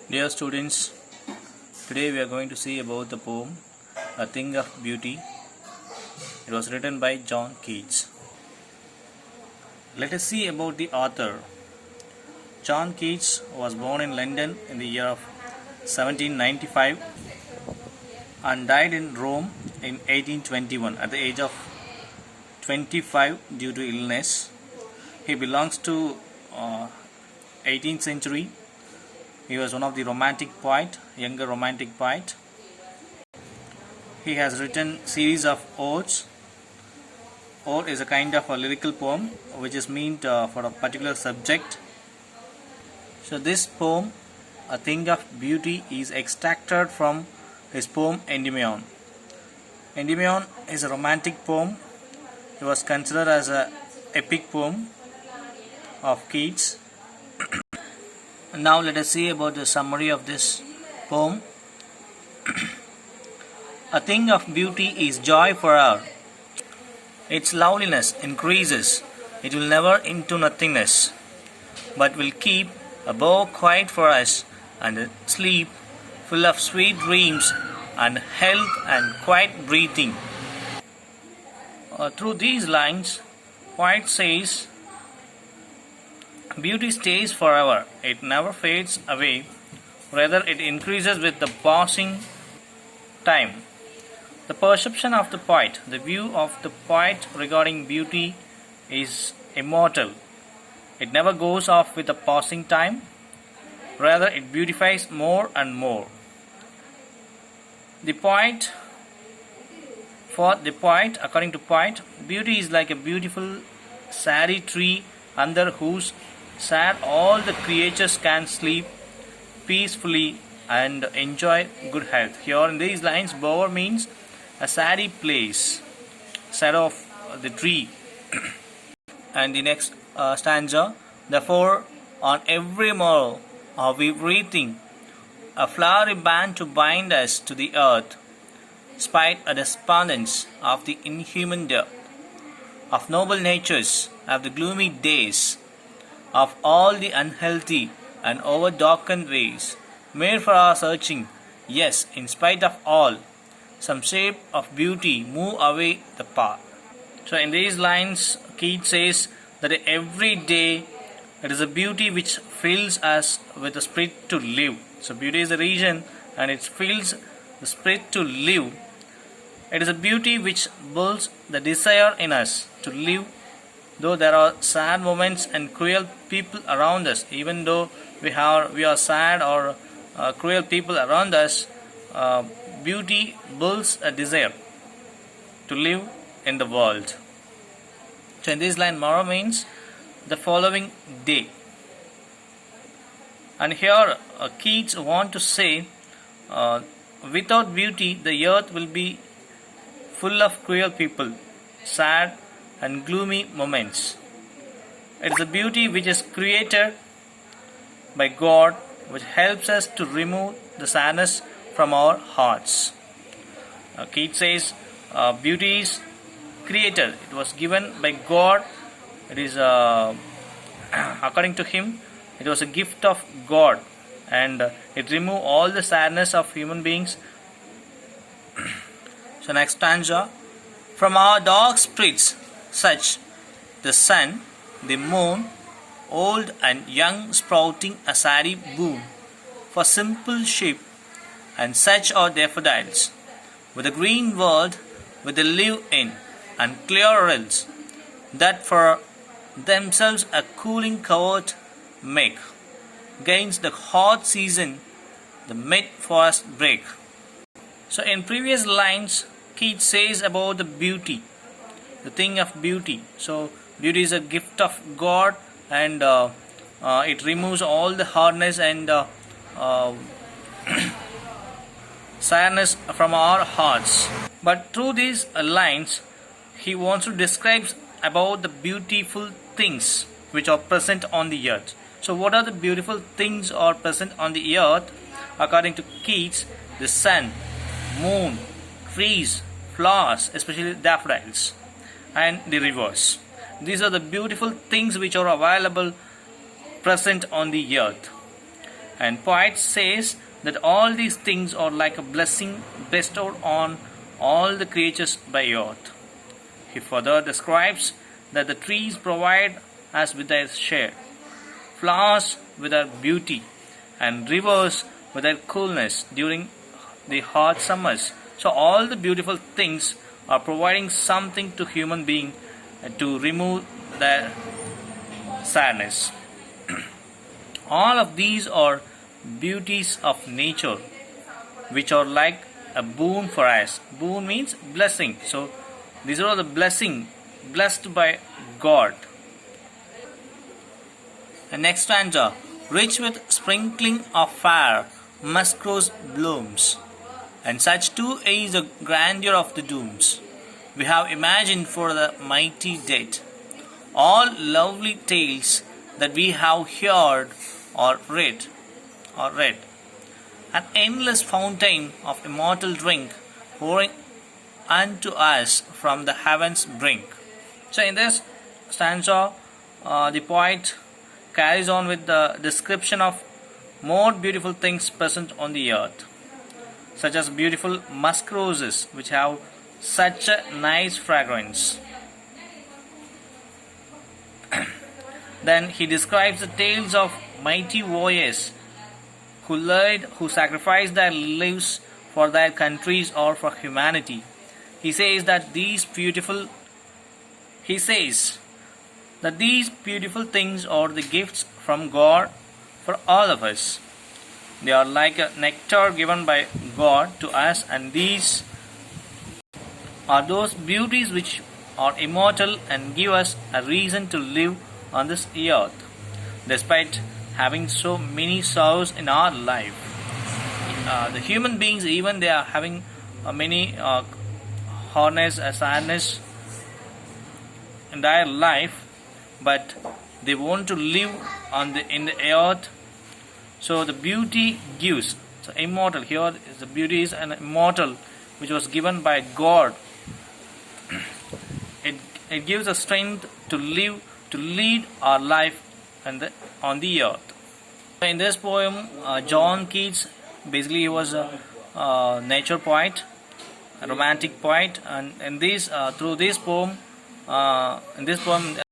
Dear students, today we are going to see about the poem A Thing of Beauty. It was written by John Keats. Let us see about the author. John Keats was born in London in the year of 1795 and died in Rome in 1821 at the age of 25 due to illness. He belongs to 18th century. He was one of the younger romantic poet. He has written series of odes. Ode is a kind of a lyrical poem which is meant for a particular subject. So this poem, A Thing of Beauty, is extracted from his poem Endymion. Endymion is a romantic poem. It was considered as an epic poem of Keats. Now let us see about the summary of this poem. A thing of beauty is joy forever. Its loveliness increases. It will never into nothingness, but will keep above quiet for us and sleep full of sweet dreams and health and quiet breathing. Through these lines, poet says, beauty stays forever. It never fades away. Rather, it increases with the passing time. The perception of the poet, the view of the poet regarding beauty is immortal. It never goes off with the passing time. Rather, it beautifies more and more. According to poet, beauty is like a beautiful sari tree under whose shade all the creatures can sleep peacefully and enjoy good health. Here in these lines, bower means a sari place, shadow of the tree. And the next stanza, therefore on every morrow are we breathing a flowery band to bind us to the earth, spite a despondence of the inhuman death, of noble natures, of the gloomy days, of all the unhealthy and over-darkened ways, made for our searching. Yes, in spite of all, some shape of beauty move away the path. So in these lines, Keats says that every day it is a beauty which fills us with the spirit to live. So beauty is a region and it fills the spirit to live. It is a beauty which builds the desire in us to live. Though there are sad moments and cruel people around us, even though we are sad or cruel people around us, beauty builds a desire to live in the world. So in this line, morrow means the following day. And here Keats want to say, without beauty the earth will be full of cruel people, sad and gloomy moments. It is a beauty which is created by God, which helps us to remove the sadness from our hearts. Keats says beauty is created. It was given by God. It is according to him, it was a gift of God, and it removes all the sadness of human beings. So next stanza, from our dark spirits such the sun, the moon, old and young sprouting a sari boon for simple sheep, and such are daffodils with a green world with they live in, and clear rills that for themselves a cooling covert make gainst the hot season the mid-forest break. So in previous lines, Keats says about the beauty, the thing of beauty. So beauty is a gift of God, and it removes all the hardness and sadness from our hearts. But through these lines, he wants to describe about the beautiful things which are present on the earth. So what are the beautiful things are present on the earth? According to Keats, the sun, moon, trees, flowers, especially daffodils, and the rivers. These are the beautiful things which are available present on the earth. And poet says that all these things are like a blessing bestowed on all the creatures by earth. He further describes that the trees provide us with their share, flowers with their beauty, and rivers with their coolness during the hot summers. So all the beautiful things are providing something to human being to remove their sadness. All of these are beauties of nature which are like a boon for us. Boon means blessing. So these are the blessing blessed by God. The next stanza, rich with sprinkling of fair muskrose blooms, and such too is the grandeur of the dooms we have imagined for the mighty dead. All lovely tales that we have heard or read, an endless fountain of immortal drink pouring unto us from the heavens brink. So in this stanza, the poet carries on with the description of more beautiful things present on the earth, such as beautiful musk roses which have such a nice fragrance. Then he describes the tales of mighty warriors who sacrificed their lives for their countries or for humanity. He says that these beautiful things are the gifts from God for all of us. They are like a nectar given by God to us, and these are those beauties which are immortal and give us a reason to live on this earth, despite having so many sorrows in our life. The human beings, even they are having many hardness, sadness in their life, but they want to live in the earth. So the beauty gives. So immortal. Here is the beauty is an immortal, which was given by God. It gives us strength to live, to lead our life on the earth. In this poem, John Keats, basically he was a nature poet, a romantic poet, and in this through this poem,